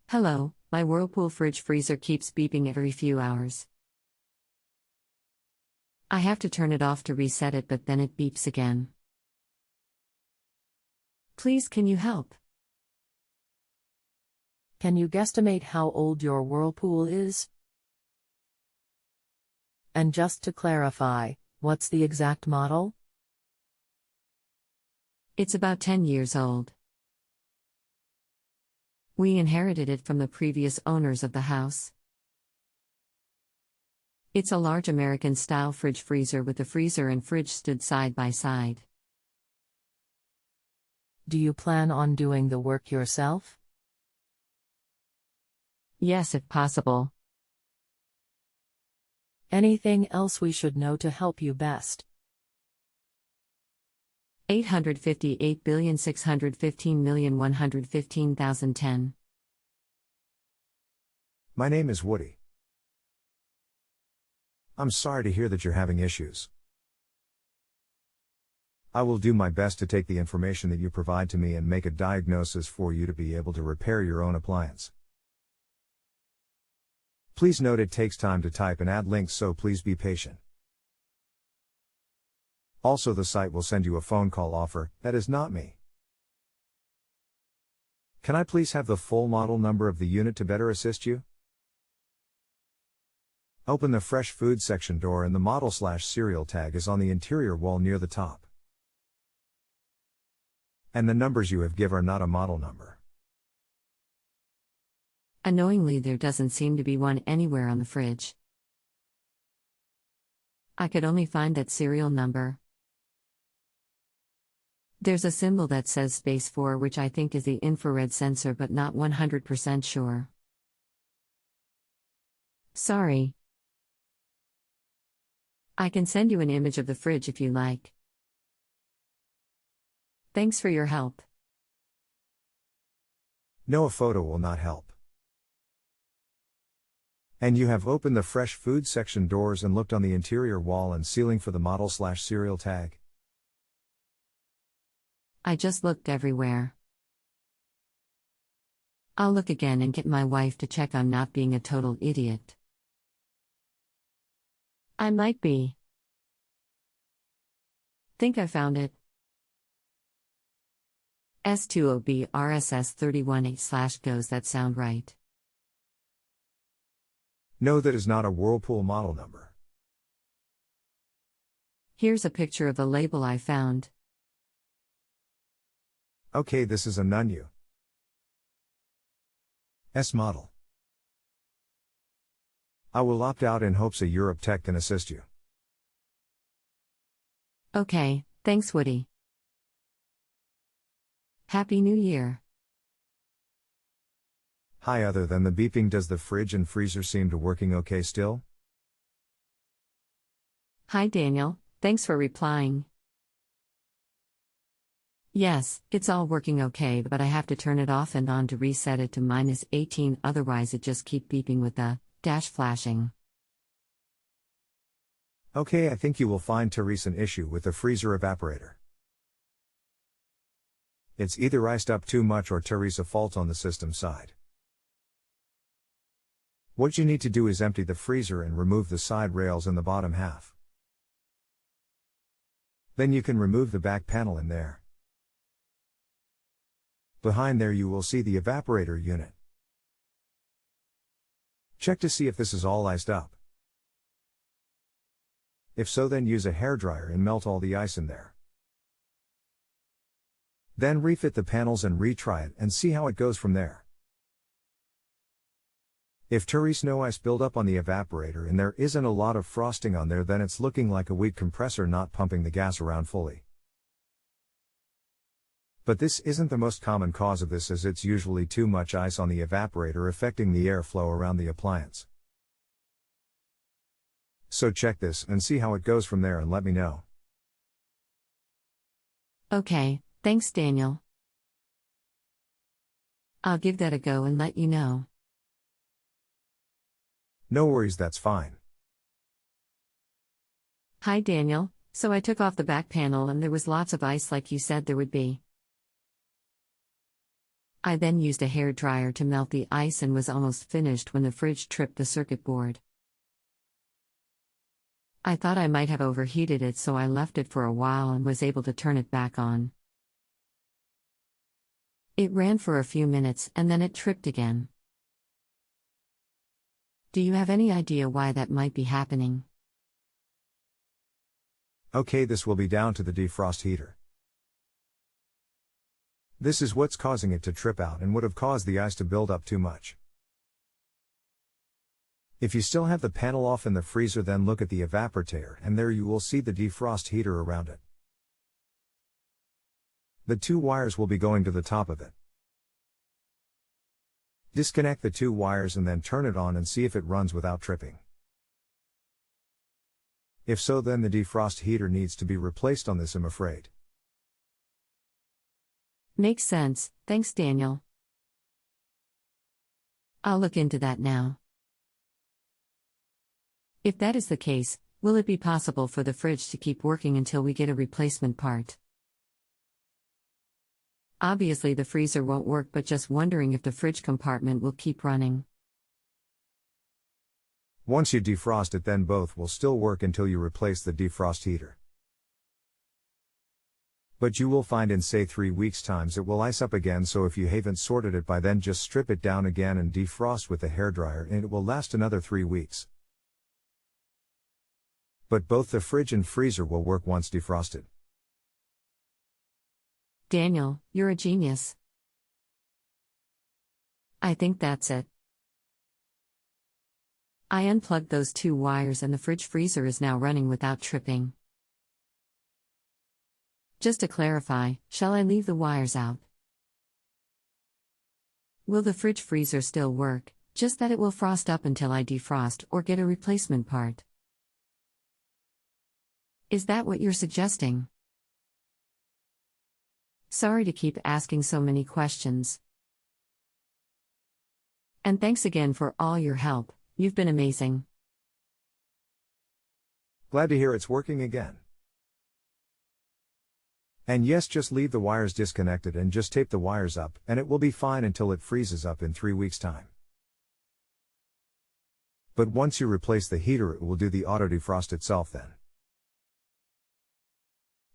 Hello, my Whirlpool fridge freezer keeps beeping every few hours. I have to turn it off to reset it, but then it beeps again. Please, can you help? Can you guesstimate how old your Whirlpool is? And just to clarify, what's the exact model? It's about 10 years old. We inherited it from the previous owners of the house. It's a large American-style fridge freezer with the freezer and fridge stood side by side. Do you plan on doing the work yourself? Yes, if possible. Anything else we should know to help you best? 858,615,115,010. My name is Woody. I'm sorry to hear that you're having issues. I will do my best to take the information that you provide to me and make a diagnosis for you to be able to repair your own appliance. Please note it takes time to type and add links, so please be patient. Also, the site will send you a phone call offer. That is not me. Can I please have the full model number of the unit to better assist you? Open the fresh food section door and the model/serial tag is on the interior wall near the top. And the numbers you have given are not a model number. Annoyingly, there doesn't seem to be one anywhere on the fridge. I could only find that serial number. There's a symbol that says space 4, which I think is the infrared sensor, but not 100% sure. Sorry. I can send you an image of the fridge if you like. Thanks for your help. No, a photo will not help. And you have opened the fresh food section doors and looked on the interior wall and ceiling for the model/serial tag? I just looked everywhere. I'll look again and get my wife to check I'm not being a total idiot. I might be. Think I found it. S20B RSS31A/ goes that sound right? No, that is not a Whirlpool model number. Here's a picture of the label I found. Okay, this is a Nunu S model. I will opt out in hopes a Europe tech can assist you. Okay, thanks Woody. Happy New Year. Hi, other than the beeping, does the fridge and freezer seem to working okay still? Hi Daniel, thanks for replying. Yes, it's all working okay, but I have to turn it off and on to reset it to -18, otherwise it just keep beeping with the dash flashing. Okay, I think you will find Therese an issue with the freezer evaporator. It's either iced up too much or Therese a fault on the system side. What you need to do is empty the freezer and remove the side rails in the bottom half. Then you can remove the back panel in there. Behind there you will see the evaporator unit. Check to see if this is all iced up. If so, then use a hairdryer and melt all the ice in there. Then refit the panels and retry it and see how it goes from there. If Therese no ice buildup on the evaporator and there isn't a lot of frosting on there, then it's looking like a weak compressor not pumping the gas around fully. But this isn't the most common cause of this, as it's usually too much ice on the evaporator affecting the airflow around the appliance. So check this and see how it goes from there and let me know. Okay, thanks Daniel. I'll give that a go and let you know. No worries, that's fine. Hi Daniel, so I took off the back panel and there was lots of ice like you said there would be. I then used a hairdryer to melt the ice and was almost finished when the fridge tripped the circuit board. I thought I might have overheated it, so I left it for a while and was able to turn it back on. It ran for a few minutes and then it tripped again. Do you have any idea why that might be happening? Okay, this will be down to the defrost heater. This is what's causing it to trip out and would have caused the ice to build up too much. If you still have the panel off in the freezer, then look at the evaporator and there you will see the defrost heater around it. The two wires will be going to the top of it. Disconnect the two wires and then turn it on and see if it runs without tripping. If so, then the defrost heater needs to be replaced on this, I'm afraid. Makes sense, thanks Daniel. I'll look into that now. If that is the case, will it be possible for the fridge to keep working until we get a replacement part? Obviously the freezer won't work, but just wondering if the fridge compartment will keep running. Once you defrost it, then both will still work until you replace the defrost heater. But you will find in say 3 weeks' times it will ice up again, so if you haven't sorted it by then, just strip it down again and defrost with the hairdryer and it will last another 3 weeks. But both the fridge and freezer will work once defrosted. Daniel, you're a genius. I think that's it. I unplugged those two wires and the fridge freezer is now running without tripping. Just to clarify, shall I leave the wires out? Will the fridge freezer still work, just that it will frost up until I defrost or get a replacement part? Is that what you're suggesting? Sorry to keep asking so many questions. And thanks again for all your help, you've been amazing. Glad to hear it's working again. And yes, just leave the wires disconnected and just tape the wires up, and it will be fine until it freezes up in 3 weeks' time. But once you replace the heater, it will do the auto defrost itself then.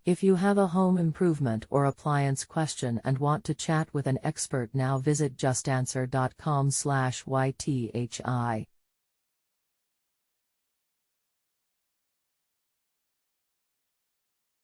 If you have a home improvement or appliance question and want to chat with an expert now, visit justanswer.com/YTHI.